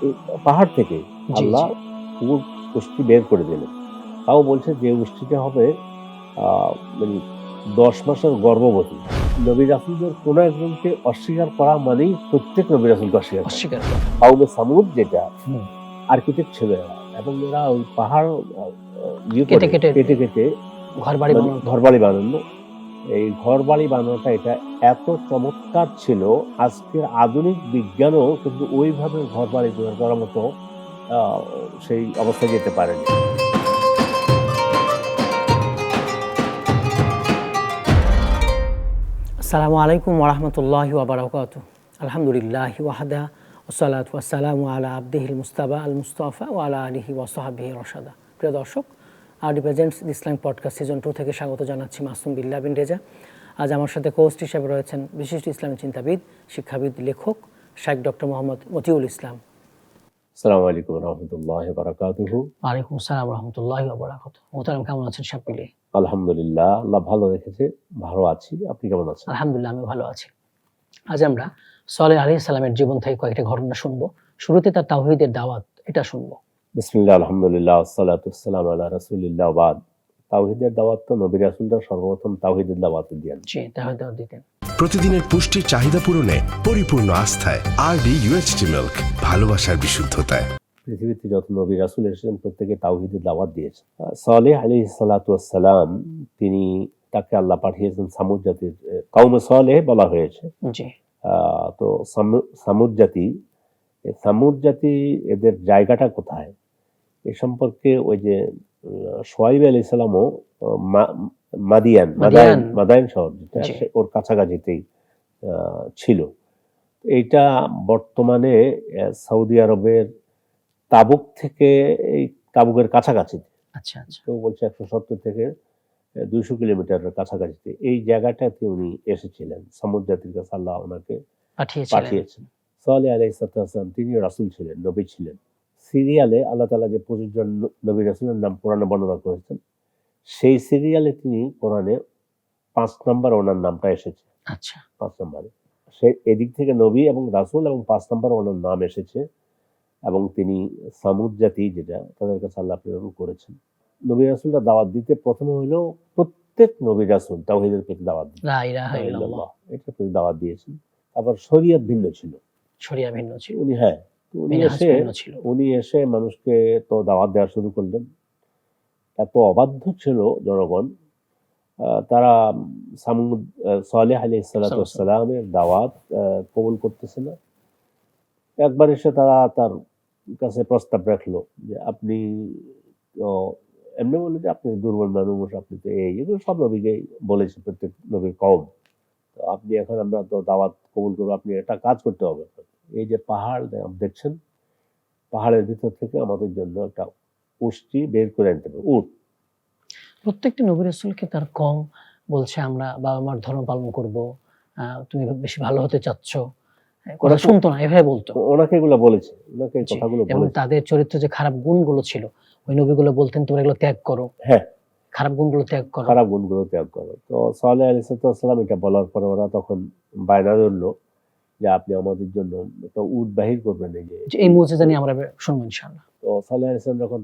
এই পাহাড় থেকে জি, আল্লাহ জি। উট উষ্ট্রি বের করে দিলেন। তাও বলছে যে উষ্ট্রিটা হবে আ মানে ১০ মাসের গর্ভবতী। নবী রাসূলদের কোন একজনকে অস্বীকার করা মানেই প্রত্যেক নবী রাসূলকে অস্বীকার করা। অস্বীকার করা। কাউমে সামুদ যেটা হুম। আর্কিটেক্ট ছিল এরা এবং এরা ওই পাহাড় আ আ ইয়ে কেটে, করে কেটে কেটে ঘরবাড়ি মানে বানাতো। ঘরবাড়ি বানানো। এই ঘরবাড়ি বানানোটা এটা এত চমৎকার ছিল, আজকের আধুনিক বিজ্ঞানও কিন্তু ওইভাবে ঘরবাড়ি তৈরি করার মতো আ সেই অবস্থায় যেতে পারেনি। আসসালামু আলাইকুম ওয়া রাহমাতুল্লাহি ওয়া বারাকাতুহু। আলহামদুলিল্লাহি ওয়াহদা ওয়াসসালাতু ওয়াসসালামু আলা আবদিহিল মুস্তাবা আল মুস্তাফা ওয়া আলা আলিহি ওয়া সাহবিহি রশাদা। প্রিয় দর্শক, আরডি প্রেজেন্টস ইসলাম পডকাস্ট সিজন 2 থেকে স্বাগত জানাচ্ছি মাসুম বিল্লাহ বিন রেজা। আজ আমার সাথে হোস্ট হিসেবে রয়েছেন বিশিষ্ট ইসলামী চিন্তাবিদ, শিক্ষাবিদ, লেখক শাইখ ডক্টর মোহাম্মদ মতিউল ইসলাম। আসসালামু আলাইকুম ওয়া রাহমাতুল্লাহি ওয়া বারাকাতুহু। ওয়ালাইকুম আসসালাম ওয়া রাহমাতুল্লাহি ওয়া বারাকাতুহু। মোহতারাম, কেমন আছেন সব মিলিয়ে? আলহামদুলিল্লাহ, আল্লাহ ভালো রেখেছে। ভালো আছি। আপনি কেমন আছেন? আলহামদুলিল্লাহ, আমি ভালো আছি। আজ আমরা সালেহ আলাইহিস সালামের জীবন থেকে কয়েকটা ঘটনা শুনবো। শুরুতে তার তাওহীদের দাওয়াত এটা শুনবো। বিসমিল্লাহ, আলহামদুলিল্লাহ, ওয়াসসালাতু ওয়াসসালামু আলা রাসূলিল্লাহ ওয়া বাদ। তাওহীদের দাওয়াত তো নবী রাসূলরা সর্বপ্রথম তাওহীদের দাওয়াত দিয়েন। জি, তাওহীদ দাওয়াত দিতেন। প্রতিদিনের পুষ্টির চাহিদা পূরণে পরিপূর্ণ আস্থায় আরডি ইউএইচটি মিল্ক, ভালোবাসার বিশুদ্ধতায়। পৃথিবীতে যত নবী রাসূল এসেছেন প্রত্যেকে তাওহীদের দাওয়াত দিয়েছেন। সালেহ আলাইহিস সালাতু ওয়াসসালাম তিনি তাকে আল্লাহ পাঠিয়েছেন সামুদ জাতির কওমে সালেহ বলা হয়েছে। জি, তো সামুদ জাতি, সামুদ জাতি এদের জায়গাটা কোথায়? এ সম্পর্কে ওই যে শুআয়ব আলাইহিস সালামও মা মাদিয়ান মাদিয়ান। মাদায়েন শহর যেটা জি, ওর কাছাকাছিতেই ছিল। এইটা বর্তমানে সৌদি আরবের তাবুক থেকে এই তাবুকের কাছাকাছি। আচ্ছা, আচ্ছা। কেউ বলছে ১৭০ থেকে ২০০ কিলোমিটারের কাছাকাছিতে। এই জায়গাটাতে উনি এসেছিলেন। সামুদ জাতির কাছে আল্লাহ উনাকে পাঠিয়েছিলেন। পাঠিয়েছেন। সালেহ আলাইহিস সালাম তিনিও রাসূল ছিলেন, নবী ছিলেন। সিরিয়ালে আল্লাহ তাআলা যে ২৫ জন নবী রাসূলের নাম কোরআনে বর্ণনা করেছেন, সেই সিরিয়ালে তিনি কোরআনে ৫ নাম্বার ওনার নামটা এসেছে। আচ্ছা, ৫ নাম্বারে। সে এদিক থেকে নবী এবং রাসূল এবং ৫ নাম্বারে ওনার নাম এসেছে এবং তিনি সামুদ জাতি যেটা তাদের কাছে আল্লাহ প্রেরণ করেছেন। নবী রাসূলরা দাওয়াত দিতে ১ম হইলো প্রত্যেক নবী রাসূল তাওহীদের প্রতি দাওয়াত দিতেন। লা ইলাহা লা ইলাহা ইল্লাল্লাহ। ইল্লাল্লাহ এটার প্রতি দাওয়াত দিয়েছেন। আবার শরিয়ত ভিন্ন ছিল। শরিয়া ভিন্ন ছিল, উনি হ্যাঁ, তো মিনহাজ ভিন্ন ছিল। উনি এসে মানুষকে তো দাওয়াত দেওয়া শুরু করলেন। এত অবাধ্য ছিল জনগণ, তারা সামুদ সালেহ আলাইহিস সালাতু ওয়াস সাল্লাল্লাহু সালামের দাওয়াত কবুল করতেছে না। একবার এসে তারা তার কাছে প্রস্তাব রাখলো যে, "আপনি তো" এমনি বলল যে, "আপনি দুর্বল মানুষ, আপনি তো এই" এগুলো সব নবীকেই বলেছে প্রত্যেক নবীর কওম। তো আপনি এখন আমরা তো দাওয়াত কবুল করব, আপনি একটা কাজ করতে হবে। এই যে পাহাড় দেখছেন, পাহাড়ের ভিতর থেকে আমাদের জন্য একটা উষ্ট্রি বের করে আনতে হবে, উট। প্রত্যেকটি নবী রাসূলকে তার কওম বলছে, আমরা বাবা-মার ধর্ম পালন করব। তুমি বেশি ভালো হতে চাচ্ছ। কথা ওনাকে শুনতো না, এভাবে বলতো। ওনাকে এগুলো বলেছে। ওনাকে এই জি, কথাগুলো এবং বলেছে। তাদের চরিত্রে যে খারাপ গুণগুলো ছিল, ওই নবীগুলো বলতেন তোমরা এগুলো ত্যাগ করো। হ্যাঁ, খারাপ গুণগুলো ত্যাগ করো। খারাপ গুণগুলো ত্যাগ করো। তো সালেহ আলাইহিস সালাম এটা বলার পরে ওরা তখন বায়না ধরল যে, "আপনি আমাদের জন্য একটা উট বাহির করবেন এই যে।" যে এই মুজিজা নিয়ে আমরা শুনবো ইনশাআল্লাহ। তো সালেহ আলাইহিস সালাম যখন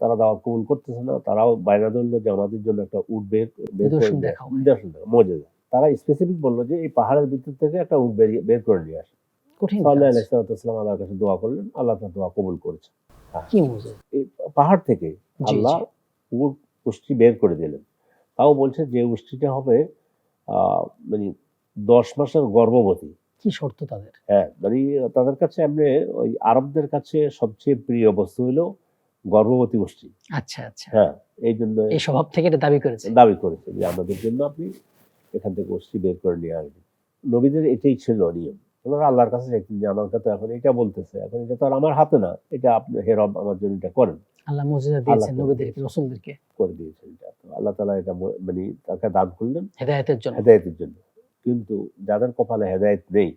তারা দাওয়াত কবুল করতেছে না, তারাও বায়না ধরল যে, "আমাদের জন্য একটা উট বের করে নিদর্শন নিয়ে দেখাও। নিদর্শন দাও, মুজিজা।" তারা স্পেসিফিক বলল যে, "এই পাহাড়ের ভিতর থেকে একটা উট বের করে নিয়ে আসেন।" কঠিন সালেহ কাজ। আলাইহিস সালাম আল্লাহর কাছে দোয়া করলেন। আল্লাহ তার দোয়া কবুল করেছেন। হ্যাঁ, কি মুজিজা? এই পাহাড় থেকে জি, আল্লাহ জি। উট উষ্ট্রি বের করে দিলেন। তাও বলছে যে উষ্ট্রিটা হবে আ মানে ১০ মাসের গর্ভবতী। কি শর্ত তাদের? হ্যাঁ, মানে তাদের কাছে এমনি ওই আরবদের কাছে সবচেয়ে প্রিয় বস্তু হইলো গর্ভবতী উষ্ট্রি। আচ্ছা, আচ্ছা। হ্যাঁ, এইজন্য এই স্বভাব থেকে এটা দাবি করেছে। দাবি করেছে যে আমাদের জন্য আপনি এখান থেকে উষ্ট্রি বের করে নিয়ে আসবেন। নবীদের এটাই ছিল নিয়ম। ওনারা আল্লাহর কাছে চাইতেন যে আমাকে তো এখন এটা বলতেছে। এখন এটা তো আর আমার হাতে না। এটা আপনি হে রব আমার জন্য এটা করেন। আল্লাহ মুজিজা আল্লাহ দিয়েছেন করে নবীদেরকে, দিয়েছেন। রাসূলদেরকে করে দিয়েছেন এটা। তো আল্লাহ তাআলা এটা মানে তাকে দান করলেন হেদায়েতের জন্য। হেদায়েতের জন্য। কিন্তু যাদের কপালে হেদায়েত নেই,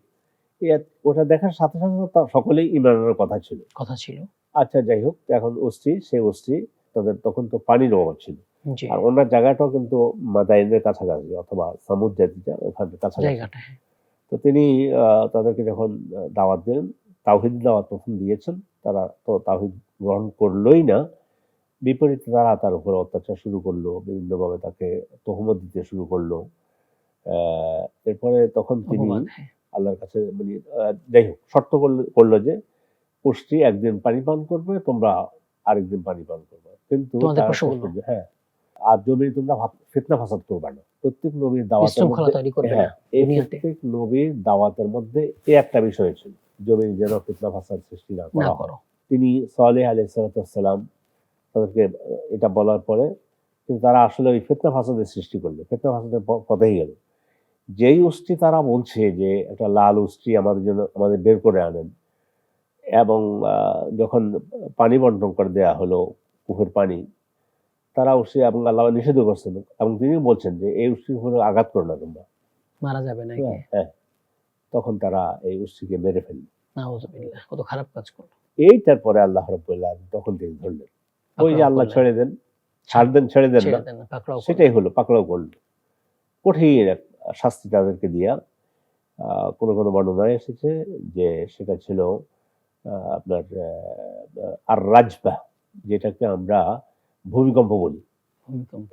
ওটা দেখার সাথে সাথে সকলেই ঈমান আনার কথা ছিল। কথা ছিল। আচ্ছা যাই হোক, এখন সেই অস্থি তাদের তখন তো পানির অভাব ছিল। জি, আর ওনার জায়গাটাও কিন্তু মাদাইনের কাছাকাছি অথবা সামুদ জাতিটা ওখানে কাছাকাছি। জায়গাটা, হ্যাঁ। তো তিনি তাদেরকে যখন দাওয়াত দিলেন, তাওহীদ দাওয়াত প্রথম দিয়েছেন, তারা তো তাওহীদ গ্রহণ করলোই না, বিপরীতে তারা তার উপর অত্যাচার শুরু করলো, বিভিন্নভাবে তাকে তহমত দিতে শুরু করলো। এরপরে তখন তিনি অপবাদ, হ্যাঁ। আল্লাহর কাছে মানে যাই হোক শর্ত করলো যে পুষ্টি একদিন পানি পান করবে, তোমরা আরেকদিন পানি পান করবে, কিন্তু তোমাদের তারা পশুগুলো হ্যাঁ, আর জমি তোমরা ফিতনা ফাসাদ করবে না। প্রত্যেক নবীর দাওয়াতের বিশৃঙ্খলা মধ্যে তৈরি করবে না হ্যাঁ, এই দুনিয়াতে প্রত্যেক নবীর দাওয়াতের মধ্যে এই একটা বিষয় ছিল, জমির যেন ফিতনা ফাসাদ সৃষ্টি না না করা হয়। করো। তিনি সালেহ আলাইহিস সালাম তাদেরকে এটা বলার পরে কিন্তু তারা আসলে ওই ফিতনা ফাসাদের সৃষ্টি করলো, ফিতনা ফাসাদের পথেই গেল। যেই উষ্টি তারা বলছে যে একটা লাল উষ্টি আমাদের জন্য আমাদের বের করে আনেন, এবং যখন পানি বন্টন করে দেয়া হলো কুফের পানি, তারা উষ্টি এবং আল্লাহ নিষেধ করছেন, এবং তিনি বলছেন যে এই উষ্টির উপরে আঘাত করো না তোমরা, মারা যাবে নাকি? হ্যাঁ, তখন তারা এই উষ্টিকে মেরে ফেলল। নাউযুবিল্লাহ, কত খারাপ কাজ করলো। এইটার পরে আল্লাহ রাব্বুল আলামিন তখন তিনি ধরলেন, ওই যে আল্লাহ ছেড়ে দেন, ছাড় দেন, ছেড়ে দেন না, পাকড়াও করলেন। সেটাই হলো, পাকড়াও করলো, কঠিন এক শাস্তি তাদেরকে দিয়া। কোনো কোনো বর্ণনায় এসেছে যে সেটা ছিল আপনার আর রাজবা, যেটাকে আমরা ভূমিকম্প বলি, ভূমিকম্প,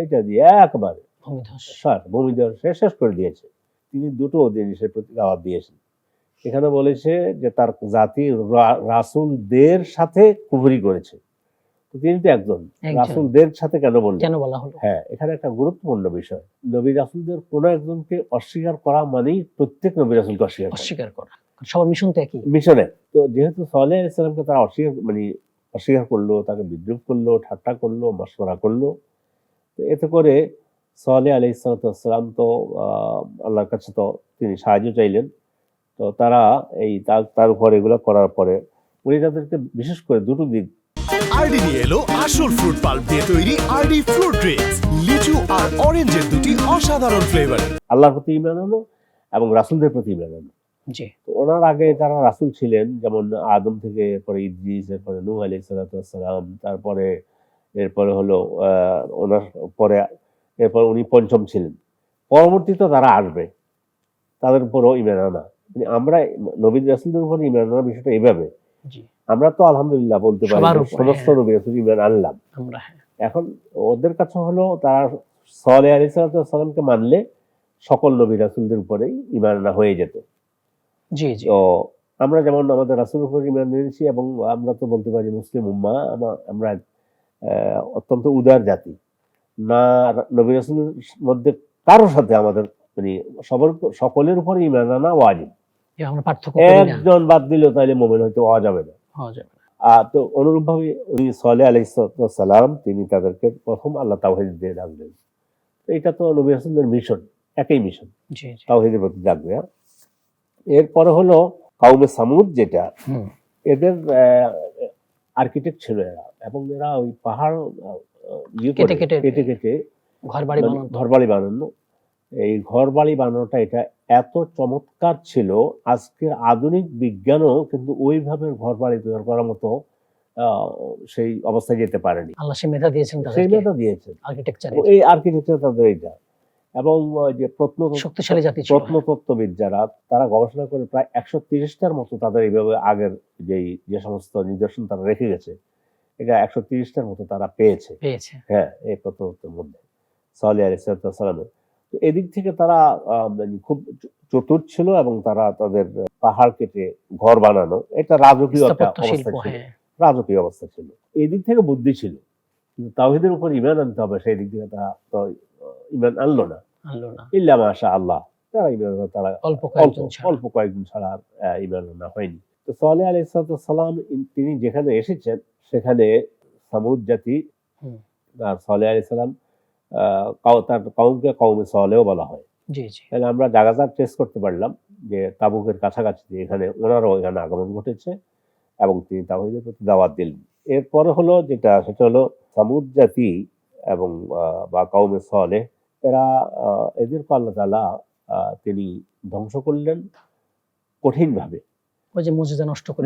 এটা দিয়ে একবারে ভূমিধস। ভূমিধস শেষ করে দিয়েছে। তিনি দুটো জিনিসের প্রতি দাওয়াত দিয়েছেন। এখানে বলেছে যে তার জাতি রাসূলদের সাথে কুফরি করেছে, তো তিনি তো একজন, রাসূলদের সাথে কেন বললেন? কেন বলা হলো? হ্যাঁ, এখানে একটা গুরুত্বপূর্ণ বিষয়, নবী রাসূলদের কোনো একজনকে অস্বীকার করা মানেই প্রত্যেক নবী রাসূলকে অস্বীকার করা, সবার মিশন তো একই। মিশনে। তো যেহেতু সালেহ আলাইহিস সালামকে তারা অস্বীকার করলো, তাকে বিদ্রুপ করলো, ঠাট্টা করলো, মশকরা করলো, তো এতে করে সালেহ আলাইহিস সালাম তো আল্লাহর কাছে তো তিনি সাহায্য চাইলেন। তো তারা তার উপর এগুলো করার পরে উনি তাদেরকে বিশেষ করে দুটো দিক, আরডি নিয়ে এলো আসল ফ্রুট পাল্প দিয়ে তৈরি আরডি ফ্রুট ড্রিঙ্কস, লিচু আর অরেঞ্জের দুটি অসাধারণ ফ্লেভার। আল্লাহর প্রতি ঈমান আনো এবং রাসূলদের প্রতি ঈমান আনো। জি, তো ওনার আগে যারা রাসূল ছিলেন, যেমন আদম থেকে এরপরে ইদ্রিস, এরপরে নূহ আলাইহিস সালাম, তারপরে এরপরে হলো ওনার পরে এরপর উনি পঞ্চম ছিলেন, পরবর্তীতে তারা আসবে, তাদের উপরও ঈমান আনা। মানে আমরা নবী রাসূলদের উপর ঈমান আনার বিষয়টা এইভাবে, জি, আমরা তো আলহামদুলিল্লাহ বলতে পারি সবার যে উপরে, সমস্ত হ্যাঁ। নবী রাসূল ঈমান আনলাম। আমরা এখন ওদের কাছে হলো তারা সালেহ আলাইহিস সালামকে মানলে সকল নবী রাসূলদের উপরেই ঈমান আনা হয়ে যেত। জি, জি, তো আমরা যেমন আমাদের রাসূলের উপর ঈমান এনেছি, এবং আমরা তো বলতে পারি মুসলিম উম্মাহ, আমরা অত্যন্ত উদার জাতি না, নবী রাসূলের মধ্যে কারোর সাথে আমাদের মানে সকলের উপর ঈমান আনা ওয়াজিব। আমরা পার্থক্য করি না, একজন বাদ দিলেও তাহলে মুমিন হইতে হওয়া যাবে না। হওয়া যাবে না। তো অনুরূপভাবে উনি সালেহ আলাইহিস সালাম তিনি তাদেরকে প্রথম আল্লাহ তাওহীদ দিয়ে ডাকলেন। তো এটা তো নবী রাসূলের মিশন, একই মিশন, জি, জি, তাওহীদের প্রতি ডাকবে। এরপরে হলো কওমে সামুদ, যেটা হুম, এদের আর্কিটেক্ট ছিল এরা, এবং এরা ওই পাহাড় কেটে কেটে কেটে ঘর বাড়ি বানানো। ঘরবাড়ি বানানো। এই ঘরবাড়ি বানানোটা এটা এত চমৎকার ছিল, আজকের আধুনিক বিজ্ঞানও কিন্তু ওইভাবে ঘরবাড়ি তৈরি করার মতো সেই অবস্থায় যেতে পারেনি। আল্লাহ সে মেধা দিয়েছেন সেই তাদেরকে, মেধা দিয়েছেন, আর্কিটেকচারে এই আর্কিটেকচার তাদের এইটা। এবং যে শক্তিশালী জাতি ছিল। প্রত্নতত্ত্ববিদ যারা, তারা গবেষণা করে প্রায় 130টার মতো তাদের এইভাবে আগের যে সমস্ত নিদর্শন তারা রেখে গেছে, এটা 130টার মতো তারা পেয়েছে। হ্যাঁ, এই প্রত্নতত্ত্বের মধ্যে সালেহ আলাইহিস সালামের। তো এদিক থেকে তারা মানে খুব চতুর ছিল, এবং তারা তাদের পাহাড় কেটে ঘর বানানো, এটা রাজকীয় একটা অবস্থা ছিল, রাজকীয় অবস্থা ছিল। এই দিক থেকে বুদ্ধি ছিল, কিন্তু তাওহীদের উপর ঈমান আনতে হবে, সেই দিক থেকে তারা তো ঈমান আনলো না। ইল্লা মাশা আল্লাহ, তারা ঈমান, তারা অল্প কয়েকজন ছাড়া ঈমান আনা হয়নি। তো সালেহ আলাইহিস সালাম তিনি যেখানে এসেছেন সেখানে সামুদ জাতি, আর সালেহ আলাইহিস সালাম তার কওমকে কওমে সালেহ বলা হয়। তাহলে আমরা জায়গাটা ট্রেস করতে পারলাম যে তাবুকের কাছাকাছি এখানে ওনারও এখানে আগমন ঘটেছে, এবং তিনি তাওহীদের প্রতি দাওয়াত দিলেন। এরপরে হলো যেটা, সেটা হলো সামুদ জাতি এবং বা কওমে সালেহ, এরা এদেরকে আল্লাহ তাআলা তিনি ধ্বংস করলেন কঠিনভাবে। ওই যে মুজিজা নষ্ট করে,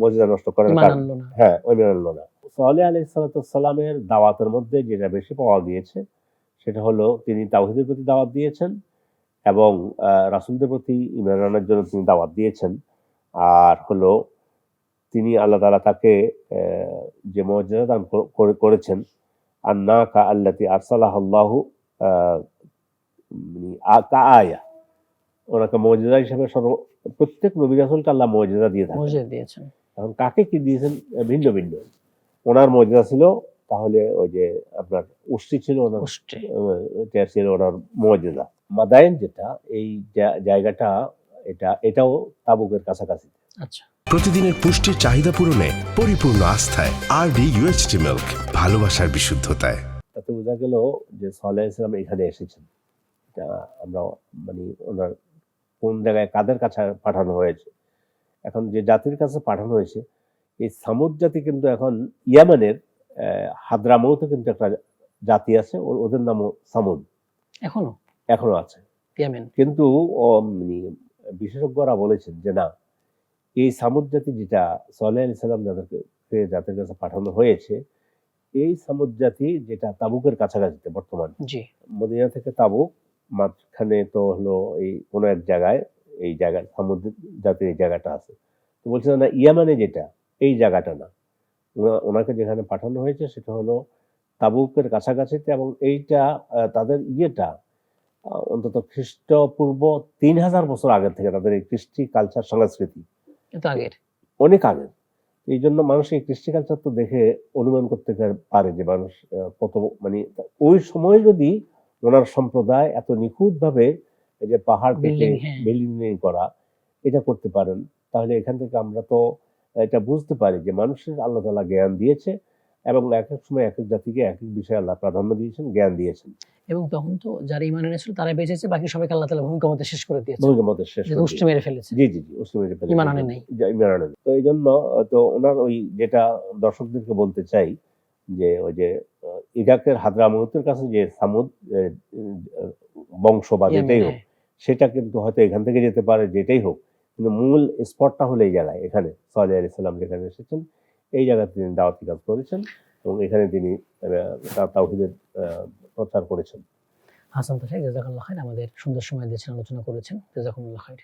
মুজিজা নষ্ট করার কারণে, হ্যাঁ, ওই মানলো না। সালেহ আলাইহিস সালামের দাওয়াতের মধ্যে যেটা বেশি পাওয়া গিয়েছে সেটা হলো তিনি তাওহীদের প্রতি দাওয়াত দিয়েছেন, এবং রাসূলদের প্রতি ঈমান আনার জন্য তিনি দাওয়াত দিয়েছেন। আর হলো তিনি আল্লাহ তাআলা তাকে যে মুজিজা দান করেছেন, আন্নাকা আল্লাতী আরসালাহাল্লাহু কাআয়া, ওনাকে মুজিজা হিসেবে প্রত্যেক নবী রাসূলকে আল্লাহ মুজিজা দিয়ে থাকেন। মুজিজা দিয়েছেন। এখন কাকে কি দিয়েছেন ভিন্ন ভিন্ন। ওনার মুজিজা ছিল তাহলে ওই যে আপনার উষ্টি ছিল ওনার, এটা ছিল ওনার মুজিজা। মাদায়েন যেটা এই জায়গাটা, এটাও তাবুকের কাছাকাছি। আচ্ছা। প্রতিদিনের পুষ্টির চাহিদা পূরণে পরিপূর্ণ আস্থায় আরডি ইউএইচটি মিল্ক, ভালোবাসার বিশুদ্ধতায়। তাতে বোঝা গেল যে সাল্লাল্লাহু আলাইহি ওয়াসাল্লাম এখানে এসেছেন। এটা আমরা মানে ওনার কোন জায়গায় কাদের কাছে পাঠানো হয়েছে। এখন যে জাতির কাছে পাঠানো হয়েছে, এই সামুদ জাতি কিন্তু এখন ইয়ামানের হাদ্রামাউতে কিন্তু একটা জাতি আছে, ওদের নামও সামুদ, এখনো আছে ইয়ামেন। কিন্তু মানে বিশেষজ্ঞরা বলেছেন যে না, এই সামুদ জাতি যেটা সাল্লাল্লাহু আলাইহি ওয়াসাল্লাম জাতির কাছে পাঠানো হয়েছে, এই সামুদ জাতি যেটা তাবুকের কাছাকাছিতে বর্তমান, মদিনা থেকে তাবুক মাঝখানে তো হলো এই কোনো এক জায়গায়, এই জায়গায় সামুদ জাতির এই জায়গাটা আছে। তো বলছে না, ইয়ামানে যেটা এই জায়গাটা না, ওনাকে যেখানে পাঠানো হয়েছে সেটা হলো তাবুকের কাছাকাছিতে। এবং এইটা তাদের ইয়েটা অন্তত খ্রিস্টপূর্ব 3000 বছর আগের থেকে তাদের এই কৃষ্টি কালচার সংস্কৃতি অনেক আগের। এই জন্য মানুষ এই কৃষ্টি কালচার তো দেখে অনুমান করতে পারে যে মানুষ কত মানে ওই সময় যদি ওনার সম্প্রদায় এত নিখুঁতভাবে এই যে পাহাড় কেটে বিল্ডিং করা এটা করতে পারেন, তাহলে এখান থেকে আমরা তো এটা বুঝতে পারি যে মানুষের আল্লাহ তাআলা জ্ঞান দিয়েছে এবং এক এক সময় এক এক জাতিকে এক এক বিষয়ে আল্লাহ প্রাধান্য দিয়েছেন, জ্ঞান দিয়েছেন। এবং তখন তো যারা ঈমান এনেছিল তারা বেঁচেছে, বাকি সবাইকে আল্লাহ তাআলা ভূমিকম্পে শেষ করে দিয়েছে। উষ্টি মেরে ফেলেছে। জি উষ্টি মেরে ফেলেছে, ঈমান আনে নাই। তো এই জন্য তো ওনার ওই যেটা দর্শকদেরকে বলতে চাই যে ওই যে ইরাকের হাদ্রামাউতের কাছে যে সামুদ বংশ বা যেটাই হোক, সেটা কিন্তু হয়তো এখান থেকে যেতে পারে, যেটাই হোক, কিন্তু মূল স্পটটা হলো এই জায়গায়, এখানে সাল্লাল্লাহু আলাইহি ওয়াসাল্লাম যেখানে এসেছেন এই জায়গাতে তিনি দাওয়াতি কাজ করেছেন এবং এখানে তিনি তাওহীদের প্রচার করেছেন। হাসান তাহের, জাযাকাল্লাহু খাইর, আমাদের সুন্দর সময় দিয়েছেন, আলোচনা করেছেন। জাযাকুমুল্লাহ খাইর।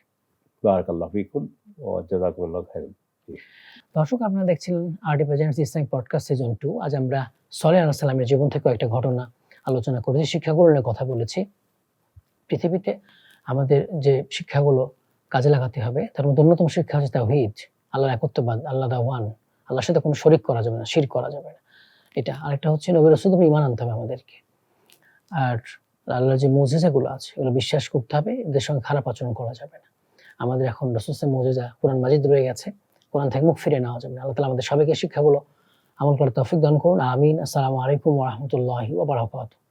বারাকাল্লাহু ফিকুম ওয়া জাযাকুমুল্লাহু খাইরান। দর্শক, আপনারা দেখছিলেন RD presents Islamic podcast season 2। আজ আমরা সালেহ আলাইহিস সালামের জীবন থেকে কয়েকটা ঘটনা আলোচনা করেছি, শিক্ষাগুলো নিয়ে কথা বলেছি। পৃথিবীতে আমাদের যে শিক্ষাগুলো কাজে লাগাতে হবে তার মধ্যে অন্যতম শিক্ষা হচ্ছে তাওহীদ, আল্লাহর একত্ববাদ, আল্লাহ দা ওয়ান, আল্লাহর সাথে কোনো শরীক করা যাবে না, শিরক করা যাবে না। এটা আরেকটা হচ্ছে নবী রাসূলের উপর ঈমান আনতে হবে আমাদেরকে। আর আল্লাহর যে মুজিজাগুলো আছে এগুলো বিশ্বাস করতে হবে, এদের সঙ্গে খারাপ আচরণ করা যাবে না। আমাদের এখন রাসূলের মুজিজা কুরআন মাজিদ রয়ে গেছে, কোরআন থেকে মুখ ফিরে নেওয়া যাবে না। আল্লাহ তাআলা আমাদের সবাইকে শিক্ষাগুলো আমল করার তৌফিক দান করুন। আমিন। আসসালামু আলাইকুম ওয়া রাহমাতুল্লাহি ওয়া বারাকাতুহু।